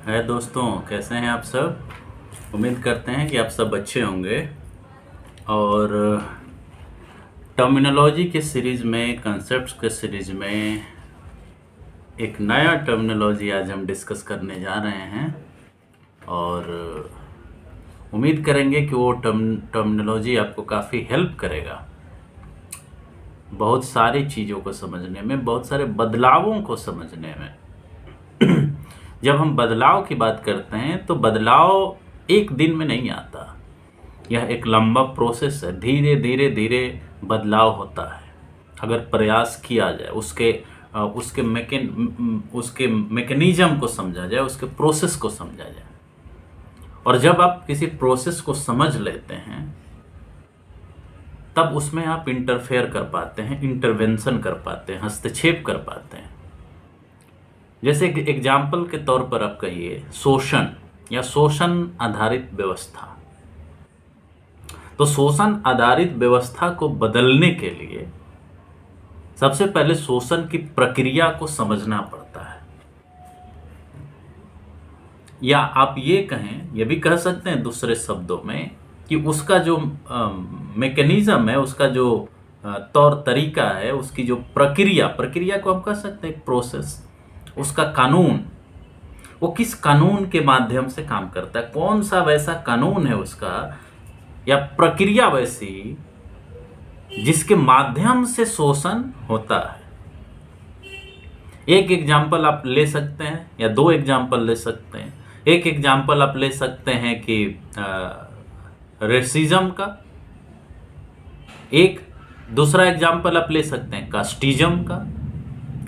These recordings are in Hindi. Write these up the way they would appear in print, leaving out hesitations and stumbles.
है दोस्तों, कैसे हैं आप सब। उम्मीद करते हैं कि आप सब अच्छे होंगे। और टर्मिनोलॉजी के सीरीज़ में, कंसेप्ट्स के सीरीज़ में एक नया टर्मिनोलॉजी आज हम डिस्कस करने जा रहे हैं। और उम्मीद करेंगे कि वो टर्मिनोलॉजी आपको काफ़ी हेल्प करेगा बहुत सारी चीज़ों को समझने में, बहुत सारे बदलावों को समझने में। जब हम बदलाव की बात करते हैं तो बदलाव एक दिन में नहीं आता। यह एक लंबा प्रोसेस है, धीरे धीरे धीरे बदलाव होता है अगर प्रयास किया जाए, उसके मैकेनिज्म को समझा जाए, उसके प्रोसेस को समझा जाए। और जब आप किसी प्रोसेस को समझ लेते हैं तब उसमें आप इंटरफेयर कर पाते हैं, इंटरवेंशन कर पाते हैं, हस्तक्षेप कर पाते हैं। जैसे एग्जाम्पल के तौर पर आप कहिए शोषण या शोषण आधारित व्यवस्था। तो शोषण आधारित व्यवस्था को बदलने के लिए सबसे पहले शोषण की प्रक्रिया को समझना पड़ता है। या आप ये कहें, ये भी कह सकते हैं दूसरे शब्दों में कि उसका जो मैकेनिज्म है, उसका जो तौर तरीका है, उसकी जो प्रक्रिया को हम कह सकते हैं प्रोसेस, उसका कानून, वो किस कानून के माध्यम से काम करता है, कौन सा वैसा कानून है उसका या प्रक्रिया वैसी जिसके माध्यम से शोषण होता है। एक एग्जाम्पल आप ले सकते हैं या दो एग्जाम्पल ले सकते हैं। एक एग्जाम्पल आप ले सकते हैं कि रेसिज्म का, एक दूसरा एग्जाम्पल आप ले सकते हैं कास्टिज्म का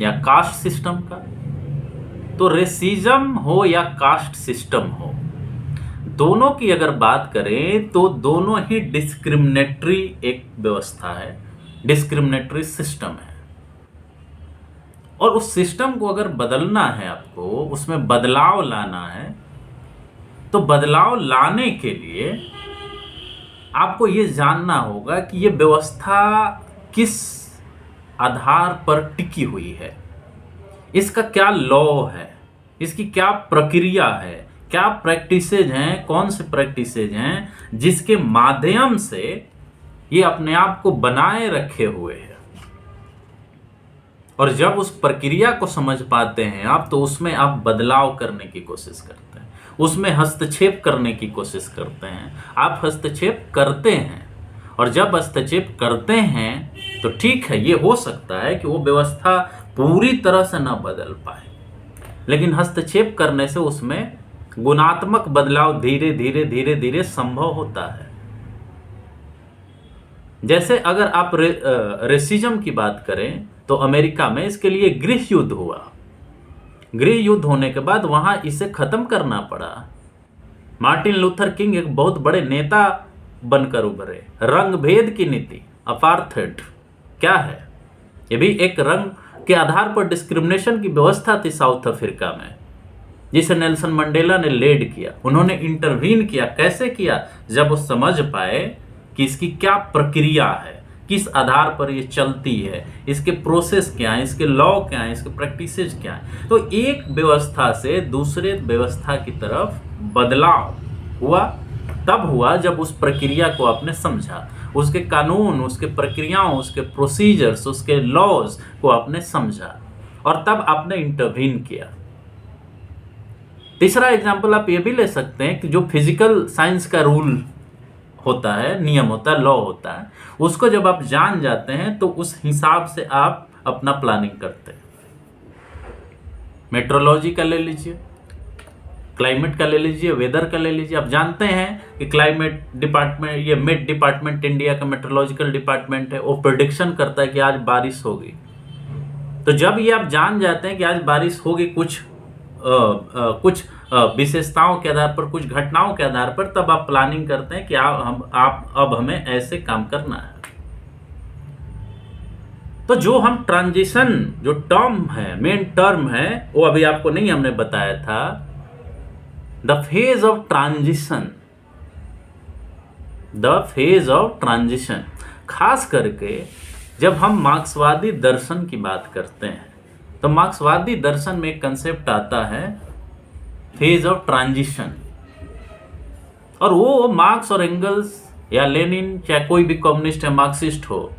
या कास्ट सिस्टम का। तो रेसिज्म हो या कास्ट सिस्टम हो, दोनों की अगर बात करें तो दोनों ही डिस्क्रिमिनेटरी एक व्यवस्था है, डिस्क्रिमिनेटरी सिस्टम है। और उस सिस्टम को अगर बदलना है, आपको उसमें बदलाव लाना है, तो बदलाव लाने के लिए आपको ये जानना होगा कि ये व्यवस्था किस आधार पर टिकी हुई है, इसका क्या लॉ है, इसकी क्या प्रक्रिया है, क्या प्रैक्टिसेज हैं, कौन से प्रैक्टिसेज हैं जिसके माध्यम से ये अपने आप को बनाए रखे हुए है। और जब उस प्रक्रिया को समझ पाते हैं आप, तो उसमें आप बदलाव करने की कोशिश करते हैं, उसमें हस्तक्षेप करने की कोशिश करते हैं। आप हस्तक्षेप करते हैं, और जब हस्तक्षेप करते हैं तो ठीक है, ये हो सकता है कि वो व्यवस्था पूरी तरह से ना बदल पाए, लेकिन हस्तक्षेप करने से उसमें गुणात्मक बदलाव धीरे धीरे धीरे धीरे संभव होता है। जैसे अगर आप रेसिज्म की बात करें तो अमेरिका में इसके लिए गृह युद्ध हुआ। गृह युद्ध होने के बाद वहां इसे खत्म करना पड़ा। मार्टिन लूथर किंग एक बहुत बड़े नेता बनकर उभरे। रंग भेद की नीति, अपार्थेड क्या है, ये भी एक रंग के आधार पर डिस्क्रिमिनेशन की व्यवस्था थी साउथ अफ्रीका में, जिसे नेल्सन मंडेला ने लेड किया। उन्होंने इंटरवीन किया। कैसे किया? जब वो समझ पाए कि इसकी क्या प्रक्रिया है, किस आधार पर ये चलती है, इसके प्रोसेस क्या है, इसके लॉ क्या है, इसके प्रैक्टिसेस क्या है। तो एक व्यवस्था से दूसरे व्यवस्था की तरफ बदलाव हुआ तब हुआ जब उस प्रक्रिया को आपने समझा, उसके कानून, उसके प्रक्रियाओं, उसके प्रोसीजर्स, उसके लॉज को आपने समझा, और तब आपने इंटरवीन किया। तीसरा एग्जाम्पल आप ये भी ले सकते हैं कि जो फिजिकल साइंस का रूल होता है, नियम होता है, लॉ होता है, उसको जब आप जान जाते हैं तो उस हिसाब से आप अपना प्लानिंग करते हैं। मेट्रोलॉजी का ले लीजिए, क्लाइमेट का ले लीजिए, वेदर का ले लीजिए। आप जानते हैं कि क्लाइमेट डिपार्टमेंट, ये मेट डिपार्टमेंट, इंडिया का मेट्रोलॉजिकल डिपार्टमेंट है, वो प्रेडिक्शन करता है कि आज बारिश होगी। तो जब ये आप जान जाते हैं कि आज बारिश होगी कुछ विशेषताओं के आधार पर, कुछ घटनाओं के आधार पर, तब आप प्लानिंग करते हैं कि अब हमें ऐसे काम करना है। तो जो हम ट्रांजिशन, जो टर्म है, मेन टर्म है, वो अभी आपको नहीं हमने बताया था, the phase of transition, the phase of transition. खास करके जब हम मार्क्सवादी दर्शन की बात करते हैं तो मार्क्सवादी दर्शन में एक कंसेप्ट आता है फेज ऑफ ट्रांजिशन। और वो मार्क्स और एंगल्स या लेनिन, चाहे कोई भी कम्युनिस्ट या मार्क्सिस्ट हो,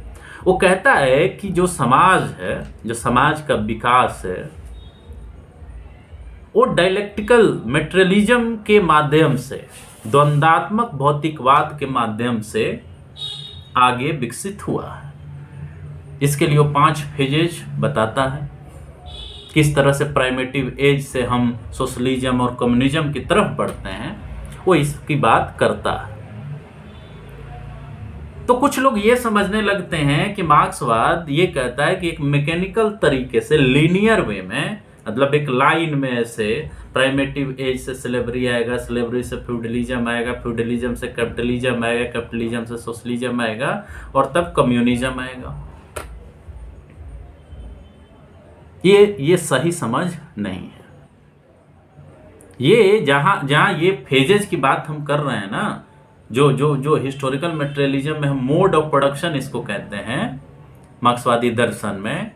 वो कहता है कि जो समाज है, जो समाज का विकास है, वो डायलेक्टिकल मेटेरियलिज्म के माध्यम से, द्वंद्वात्मक भौतिकवाद के माध्यम से आगे विकसित हुआ है। इसके लिए वो 5 फेजेज बताता है, किस तरह से प्राइमेटिव एज से हम सोशलिज्म और कम्युनिज्म की तरफ बढ़ते हैं, वो इसकी बात करता है। तो कुछ लोग ये समझने लगते हैं कि मार्क्सवाद ये कहता है कि एक मैकेनिकल तरीके से, लीनियर वे में, मतलब एक लाइन में ऐसे प्राइमेटिव एज से स्लेवरी आएगा, स्लेवरी से फ्यूडलिज्म आएगा, फ्यूडलिज्म से कैपिटलिज्म आएगा, कैपिटलिज्म से सोशलिज्म आएगा, और तब कम्युनिज्म आएगा। ये सही समझ नहीं है। ये जहां ये फेजेस की बात हम कर रहे हैं ना, जो हिस्टोरिकल मटेरियलिज्म में हम मोड ऑफ प्रोडक्शन इसको कहते हैं मार्क्सवादी दर्शन में,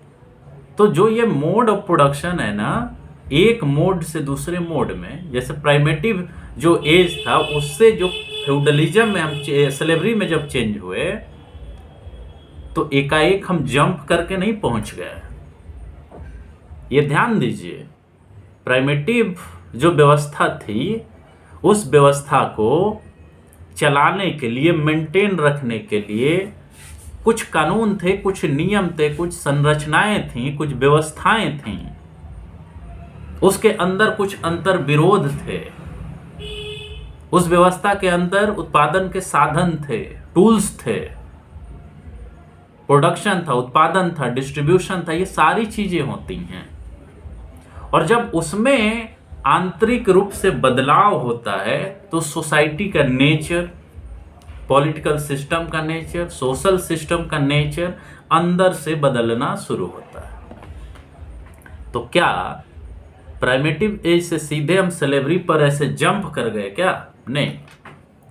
तो जो ये मोड ऑफ प्रोडक्शन है ना, एक मोड से दूसरे मोड में, जैसे प्राइमेटिव जो एज था उससे जो फ्यूडलिज्म में हम स्लेवरी में जब चेंज हुए, तो एकाएक हम जंप करके नहीं पहुंच गए। ये ध्यान दीजिए, प्राइमेटिव जो व्यवस्था थी, उस व्यवस्था को चलाने के लिए, मेंटेन रखने के लिए कुछ कानून थे, कुछ नियम थे, कुछ संरचनाएं थीं, कुछ व्यवस्थाएं थीं, उसके अंदर कुछ अंतर विरोध थे। उस व्यवस्था के अंदर उत्पादन के साधन थे, टूल्स थे, प्रोडक्शन था, उत्पादन था, डिस्ट्रीब्यूशन था, ये सारी चीजें होती हैं। और जब उसमें आंतरिक रूप से बदलाव होता है, तो सोसाइटी का नेचर, पॉलिटिकल सिस्टम का नेचर, सोशल सिस्टम का नेचर अंदर से बदलना शुरू होता है। तो क्या प्राइमेटिव एज से सीधे हम स्लेवरी पर ऐसे जंप कर गए क्या? नहीं,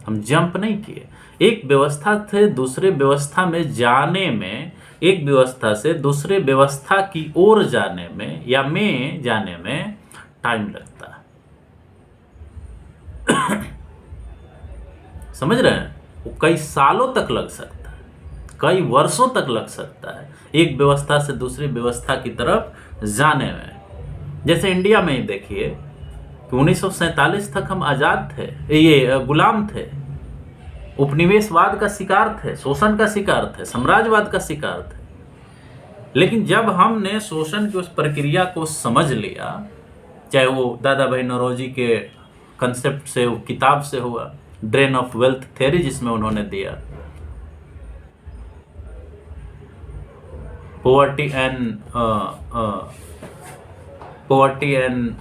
हम जंप नहीं किए। एक व्यवस्था से दूसरे व्यवस्था में जाने में, एक व्यवस्था से दूसरे व्यवस्था की ओर जाने में या में जाने में टाइम लगता है। समझ रहे हैं? वो कई सालों तक लग सकता है, कई वर्षों तक लग सकता है एक व्यवस्था से दूसरी व्यवस्था की तरफ जाने में। जैसे इंडिया में ही देखिए कि 1947 तक हम आज़ाद थे, ये गुलाम थे, उपनिवेशवाद का शिकार थे, शोषण का शिकार थे, साम्राज्यवाद का शिकार थे। लेकिन जब हमने शोषण की उस प्रक्रिया को समझ लिया, चाहे वो दादा भाई नौरोजी के कंसेप्ट से, वो किताब से हुआ, ड्रेन ऑफ वेल्थ थ्योरी जिसमें उन्होंने दिया, पॉवर्टी एंड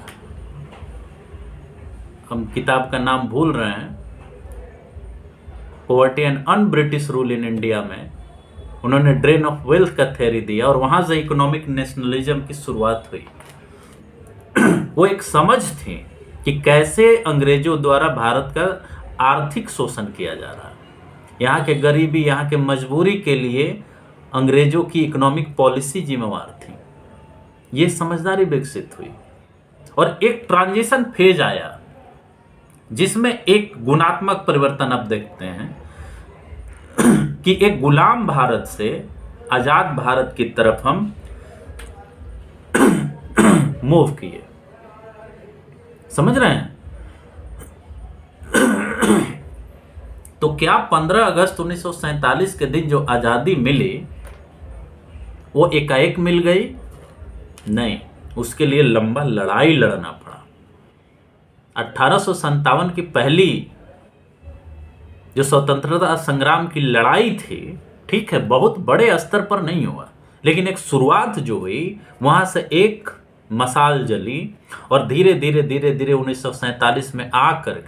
हम किताब का नाम भूल रहे हैं, poverty and un British rule in India में उन्होंने ड्रेन ऑफ वेल्थ का थ्योरी दिया, और वहां से इकोनॉमिक नेशनलिज्म की शुरुआत हुई। वो एक समझ थी कि कैसे अंग्रेजों द्वारा भारत का आर्थिक शोषण किया जा रहा है, यहाँ के गरीबी, यहाँ के मजबूरी के लिए अंग्रेजों की इकोनॉमिक पॉलिसी जिम्मेवार थी। ये समझदारी विकसित हुई और एक ट्रांजिशन फेज आया जिसमें एक गुणात्मक परिवर्तन अब देखते हैं कि एक गुलाम भारत से आजाद भारत की तरफ हम मूव किए। समझ रहे हैं? तो क्या 15 अगस्त 1947 के दिन जो आजादी मिली वो एकाएक मिल गई? नहीं, उसके लिए लंबा लड़ाई लड़ना पड़ा। 1857 की पहली जो स्वतंत्रता संग्राम की लड़ाई थी, ठीक है, बहुत बड़े स्तर पर नहीं हुआ, लेकिन एक शुरुआत जो हुई, वहां से एक मशाल जली और धीरे धीरे धीरे धीरे 1947 में आकर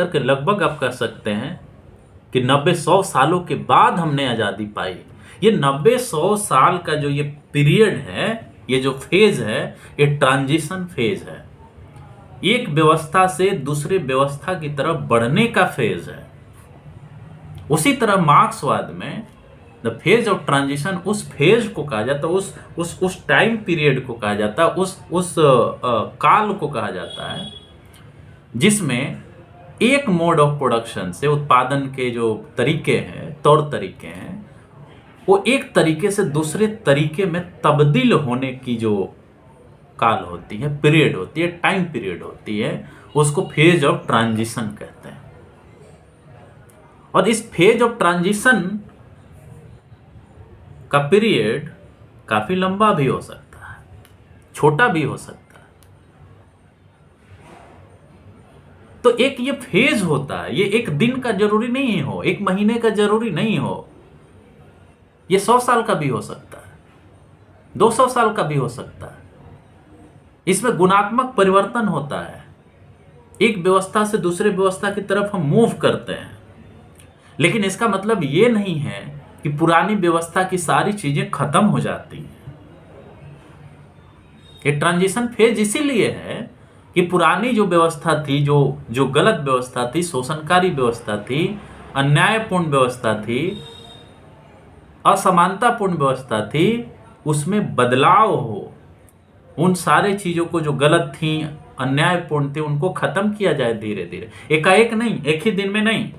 के लगभग आप कह सकते हैं कि 90-100 सालों के बाद हमने आज़ादी पाई। ये 90-100 साल का जो ये पीरियड है, ये जो फेज है, ये ट्रांजिशन फेज है, एक व्यवस्था से दूसरे व्यवस्था की तरफ बढ़ने का फेज है। उसी तरह मार्क्सवाद में द फेज ऑफ ट्रांजिशन, उस फेज को कहा जाता है, उस टाइम पीरियड को कहा जाता है, उस काल को कहा जाता है जिसमें एक मोड ऑफ प्रोडक्शन से, उत्पादन के जो तरीके हैं, तौर तरीके हैं, वो एक तरीके से दूसरे तरीके में तब्दील होने की जो काल होती है, पीरियड होती है, टाइम पीरियड होती है, उसको फेज ऑफ ट्रांजिशन कहते हैं। और इस फेज ऑफ ट्रांजिशन का पीरियड काफी लंबा भी हो सकता है, छोटा भी हो सकता है। तो एक ये फेज होता है, ये एक दिन का जरूरी नहीं हो, एक महीने का जरूरी नहीं हो, ये 100 साल का भी हो सकता है, 200 साल का भी हो सकता है। इसमें गुणात्मक परिवर्तन होता है, एक व्यवस्था से दूसरे व्यवस्था की तरफ हम मूव करते हैं, लेकिन इसका मतलब ये नहीं है कि पुरानी व्यवस्था की सारी चीजें खत्म हो जाती हैं। ये ट्रांजिशन फेज इसीलिए है कि पुरानी जो व्यवस्था थी, जो गलत व्यवस्था थी, शोषणकारी व्यवस्था थी, अन्यायपूर्ण व्यवस्था थी, असमानतापूर्ण व्यवस्था थी, उसमें बदलाव हो, उन सारे चीजों को जो गलत थी, अन्यायपूर्ण थी, उनको खत्म किया जाए धीरे धीरे, एकाएक नहीं, एक ही दिन में नहीं,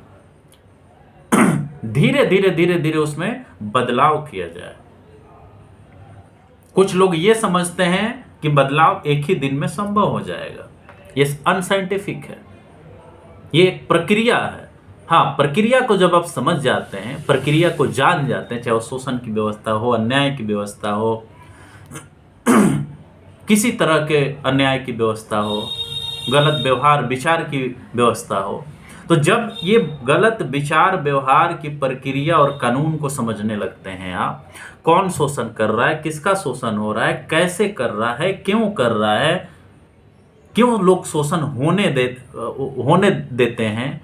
धीरे धीरे धीरे धीरे उसमें बदलाव किया जाए। कुछ लोग ये समझते हैं कि बदलाव एक ही दिन में संभव हो जाएगा, ये अनसाइंटिफिक है, ये एक प्रक्रिया है। हाँ, प्रक्रिया को जब आप समझ जाते हैं, प्रक्रिया को जान जाते हैं, चाहे वो शोषण की व्यवस्था हो, अन्याय की व्यवस्था हो, किसी तरह के अन्याय की व्यवस्था हो, गलत व्यवहार विचार की व्यवस्था हो, तो जब ये गलत विचार व्यवहार की प्रक्रिया और कानून को समझने लगते हैं आप, कौन शोषण कर रहा है, किसका शोषण हो रहा है, कैसे कर रहा है, क्यों कर रहा है, क्यों लोग शोषण होने देते हैं,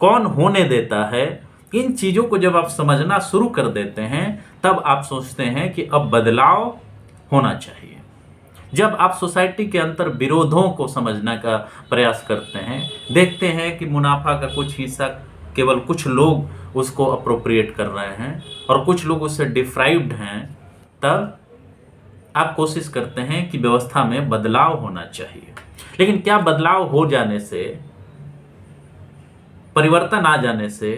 कौन होने देता है, इन चीजों को जब आप समझना शुरू कर देते हैं, तब आप सोचते हैं कि अब बदलाव होना चाहिए। जब आप सोसाइटी के अंतर विरोधों को समझने का प्रयास करते हैं, देखते हैं कि मुनाफा का कुछ हिस्सा केवल कुछ लोग उसको अप्रोप्रिएट कर रहे हैं और कुछ लोग उससे डिप्राइव्ड हैं, तब आप कोशिश करते हैं कि व्यवस्था में बदलाव होना चाहिए। लेकिन क्या बदलाव हो जाने से, परिवर्तन आ जाने से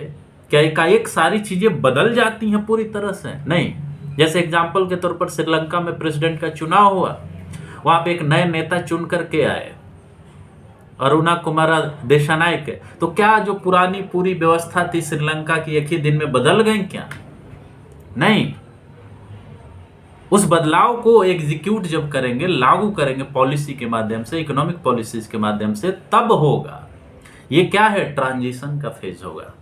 क्या एकाएक सारी चीजें बदल जाती हैं पूरी तरह से? नहीं। जैसे एग्जाम्पल के तौर पर श्रीलंका में प्रेसिडेंट का चुनाव हुआ, वहां पे एक नए नेता चुन करके आए, अरुणा कुमारा देशानायक, तो क्या जो पुरानी पूरी व्यवस्था थी श्रीलंका की एक ही दिन में बदल गई क्या? नहीं। उस बदलाव को एग्जीक्यूट जब करेंगे, लागू करेंगे पॉलिसी के माध्यम से, इकोनॉमिक पॉलिसीज के माध्यम से, तब होगा। ये क्या है? ट्रांजिशन का फेज होगा,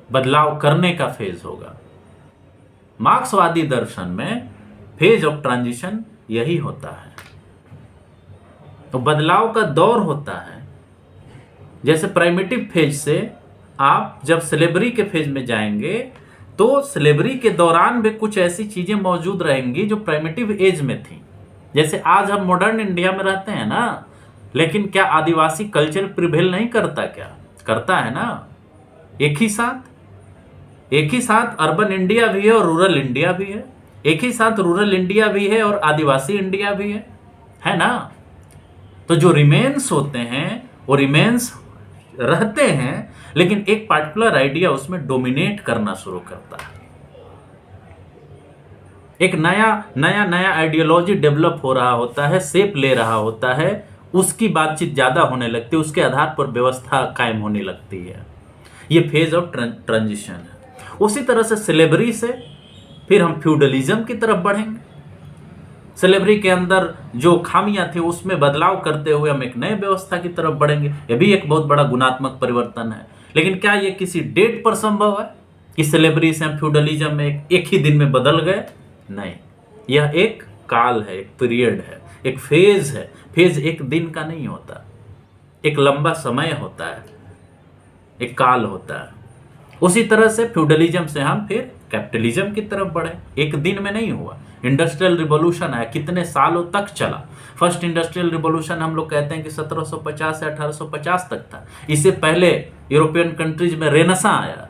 बदलाव करने का फेज होगा। मार्क्सवादी दर्शन में फेज ऑफ ट्रांजिशन यही होता है। तो बदलाव का दौर होता है। जैसे प्राइमेटिव फेज से आप जब स्लेवरी के फेज में जाएंगे, तो स्लेवरी के दौरान भी कुछ ऐसी चीजें मौजूद रहेंगी जो प्राइमेटिव एज में थी। जैसे आज हम मॉडर्न इंडिया में रहते हैं ना, लेकिन क्या आदिवासी कल्चर प्रिवेल नहीं करता? क्या करता है ना। एक ही साथ अर्बन इंडिया भी है और रूरल इंडिया भी है, एक ही साथ रूरल इंडिया भी है और आदिवासी इंडिया भी है ना। तो जो रिमेन्स होते हैं वो रिमेन्स रहते हैं, लेकिन एक पार्टिकुलर आइडिया उसमें डोमिनेट करना शुरू करता है। एक नया आइडियोलॉजी डेवलप हो रहा होता है, शेप ले रहा होता है, उसकी बातचीत ज्यादा होने लगती है, उसके आधार पर व्यवस्था कायम होने लगती है। ये फेज ऑफ ट्रांजिशन है। उसी तरह से स्लेवरी से फिर हम फ्यूडलिज्म की तरफ बढ़ेंगे। स्लेवरी के अंदर जो खामियां थी उसमें बदलाव करते हुए हम एक नए व्यवस्था की तरफ बढ़ेंगे। यह भी एक बहुत बड़ा गुणात्मक परिवर्तन है। लेकिन क्या ये किसी डेट पर संभव है कि स्लेवरी से हम फ्यूडलिज्म में एक ही दिन में बदल गए? नहीं। यह एक काल है, एक पीरियड है, एक फेज है। फेज एक दिन का नहीं होता, एक लंबा समय होता है, एक काल होता है। उसी तरह से फ्यूडलिज्म से हम फिर कैपिटलिज्म की तरफ बढ़े। एक दिन में नहीं हुआ। इंडस्ट्रियल रिवॉल्यूशन आया, कितने सालों तक चला। फर्स्ट इंडस्ट्रियल रिवॉल्यूशन हम लोग कहते हैं कि 1750 से 1850 तक था। इससे पहले यूरोपियन कंट्रीज में रेनेसां आया,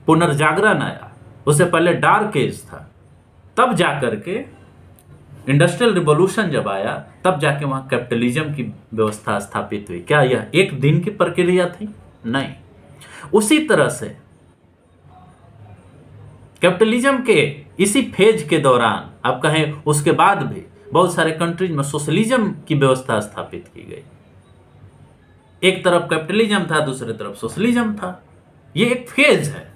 पुनर्जागरण आया, उससे पहले डार्क एज था। तब जाकर के इंडस्ट्रियल रिवॉल्यूशन जब आया, तब जाके वहाँ कैपिटलिज्म की व्यवस्था स्थापित हुई। क्या यह एक दिन की प्रक्रिया थी? नहीं। उसी तरह से कैपिटलिज्म के इसी फेज के दौरान, आप कहें उसके बाद भी, बहुत सारे कंट्रीज में सोशलिज्म की व्यवस्था स्थापित की गई। एक तरफ कैपिटलिज्म था, दूसरी तरफ सोशलिज्म था। ये एक फेज है,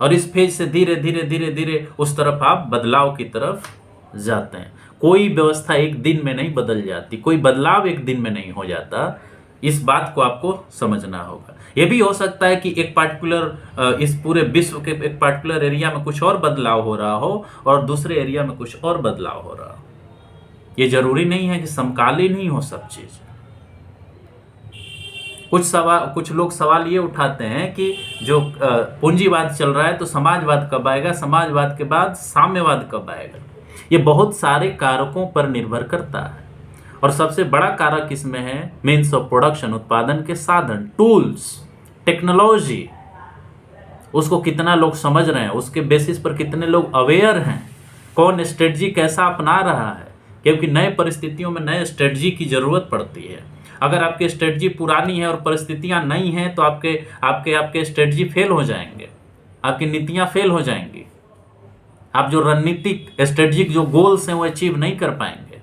और इस फेज से धीरे धीरे धीरे धीरे उस तरफ आप बदलाव की तरफ जाते हैं। कोई व्यवस्था एक दिन में नहीं बदल जाती, कोई बदलाव एक दिन में नहीं हो जाता। इस बात को आपको समझना होगा। यह भी हो सकता है कि एक पार्टिकुलर इस पूरे विश्व के एक पार्टिकुलर एरिया में कुछ और बदलाव हो रहा हो और दूसरे एरिया में कुछ और बदलाव हो रहा हो। ये जरूरी नहीं है कि समकालीन ही हो सब चीज। कुछ लोग सवाल ये उठाते हैं कि जो पूंजीवाद चल रहा है तो समाजवाद कब आएगा, समाजवाद के बाद साम्यवाद कब आएगा। ये बहुत सारे कारकों पर निर्भर करता है, और सबसे बड़ा कारक इसमें है मीन्स ऑफ प्रोडक्शन, उत्पादन के साधन, टूल्स, टेक्नोलॉजी। उसको कितना लोग समझ रहे हैं, उसके बेसिस पर कितने लोग अवेयर हैं, कौन स्ट्रेटजी कैसा अपना रहा है, क्योंकि नए परिस्थितियों में नए स्ट्रेटजी की जरूरत पड़ती है। अगर आपकी स्ट्रेटजी पुरानी है और परिस्थितियां नई हैं तो आपके स्ट्रेटजी फेल हो जाएंगे, आपकी नीतियां फेल हो जाएंगी, आप जो रणनीतिक स्ट्रेटजिक जो गोल्स हैं वो अचीव नहीं कर पाएंगे।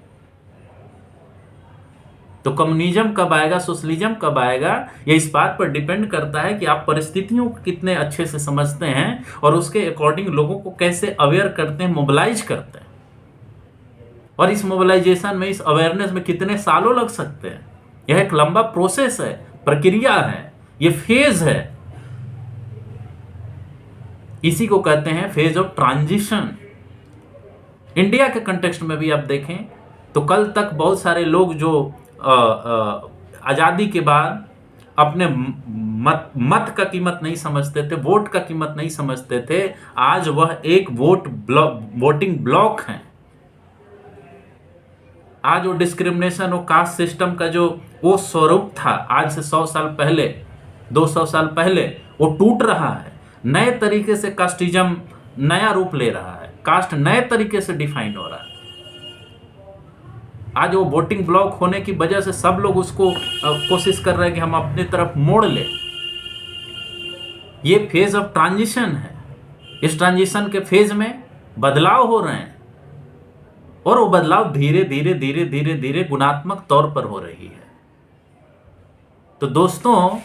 तो कम्युनिज्म कब आएगा, सोशलिज्म कब आएगा, ये इस बात पर डिपेंड करता है कि आप परिस्थितियों को कितने अच्छे से समझते हैं और उसके अकॉर्डिंग लोगों को कैसे अवेयर करते हैं, मोबिलाइज करते हैं। और इस मोबिलाइजेशन में, इस अवेयरनेस में कितने सालों लग सकते हैं। यह एक लंबा प्रोसेस है, प्रक्रिया है, ये फेज है। इसी को कहते हैं फेज ऑफ ट्रांजिशन। इंडिया के कंटेक्स्ट में भी आप देखें तो कल तक बहुत सारे लोग जो आज़ादी के बाद अपने मत का कीमत नहीं समझते थे, वोट का कीमत नहीं समझते थे, आज वह एक वोटिंग ब्लॉक है। आज वो डिस्क्रिमिनेशन, वो कास्ट सिस्टम का जो वो स्वरूप था आज से 100 साल पहले, 200 साल पहले, वो टूट रहा है। नए तरीके से कास्टिज्म नया रूप ले रहा है, कास्ट नए तरीके से डिफाइन हो रहा है। आज वो वोटिंग ब्लॉक होने की वजह से सब लोग उसको कोशिश कर रहे हैं कि हम अपनी तरफ मोड़ ले। ये फेज ऑफ ट्रांजिशन है। इस ट्रांजिशन के फेज में बदलाव हो रहे हैं, और वो बदलाव धीरे धीरे धीरे धीरे धीरे गुणात्मक तौर पर हो रही है। तो दोस्तों,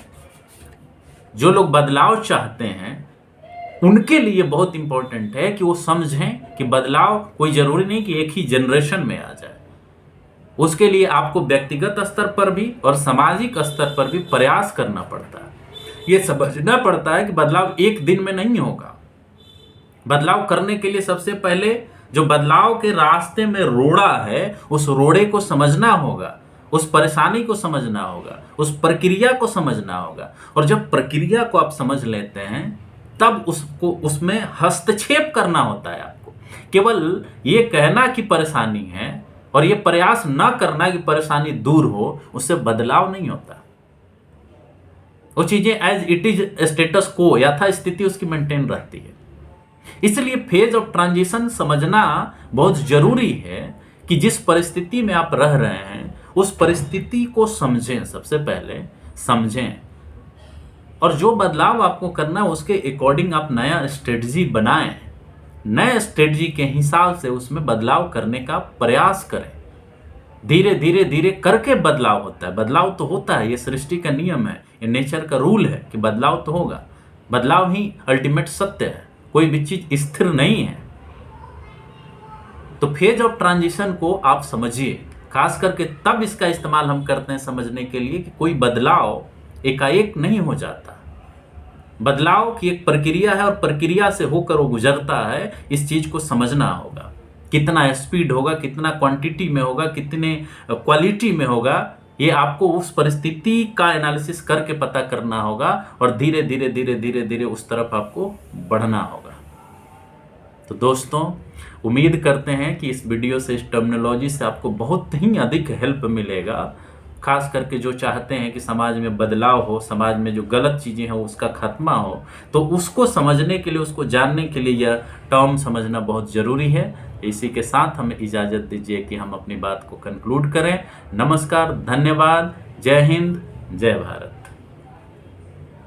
जो लोग बदलाव चाहते हैं उनके लिए बहुत इंपॉर्टेंट है कि वो समझें कि बदलाव कोई जरूरी नहीं कि एक ही जनरेशन में आ जाए। उसके लिए आपको व्यक्तिगत स्तर पर भी और सामाजिक स्तर पर भी प्रयास करना पड़ता है। ये समझना पड़ता है कि बदलाव एक दिन में नहीं होगा। बदलाव करने के लिए सबसे पहले जो बदलाव के रास्ते में रोड़ा है, उस रोड़े को समझना होगा, उस परेशानी को समझना होगा, उस प्रक्रिया को समझना होगा। और जब प्रक्रिया को आप समझ लेते हैं तब उसमें हस्तक्षेप करना होता है आपको। केवल ये कहना कि परेशानी है और ये प्रयास ना करना कि परेशानी दूर हो, उससे बदलाव नहीं होता। वो चीजें एज इट इज स्टेटस को, यथास्थिति उसकी मेंटेन रहती है। इसलिए फेज ऑफ ट्रांजिशन समझना बहुत जरूरी है कि जिस परिस्थिति में आप रह रहे हैं उस परिस्थिति को समझें, सबसे पहले समझें, और जो बदलाव आपको करना है उसके अकॉर्डिंग आप नया स्ट्रेटजी बनाएं। नए स्ट्रेटजी के हिसाब से उसमें बदलाव करने का प्रयास करें। धीरे धीरे धीरे करके बदलाव होता है। बदलाव तो होता है, ये सृष्टि का नियम है, ये नेचर का रूल है कि बदलाव तो होगा। बदलाव ही अल्टीमेट सत्य है, कोई भी चीज स्थिर नहीं है। तो फेज ऑफ ट्रांजिशन को आप समझिए, खास करके तब इसका इस्तेमाल हम करते हैं समझने के लिए कि कोई बदलाव एकाएक नहीं हो जाता। बदलाव की एक प्रक्रिया है और प्रक्रिया से होकर वो गुजरता है। इस चीज को समझना होगा, कितना स्पीड होगा, कितना क्वांटिटी में होगा, कितने क्वालिटी में होगा, ये आपको उस परिस्थिति का एनालिसिस करके पता करना होगा और धीरे धीरे धीरे धीरे धीरे उस तरफ आपको बढ़ना होगा। तो दोस्तों, उम्मीद करते हैं कि इस वीडियो से, इस टर्मिनोलॉजी से आपको बहुत ही अधिक हेल्प मिलेगा। खास करके जो चाहते हैं कि समाज में बदलाव हो, समाज में जो गलत चीज़ें हैं उसका खात्मा हो, तो उसको समझने के लिए, उसको जानने के लिए यह टर्म समझना बहुत ज़रूरी है। इसी के साथ हमें इजाज़त दीजिए कि हम अपनी बात को कंक्लूड करें। नमस्कार, धन्यवाद, जय हिंद, जय भारत।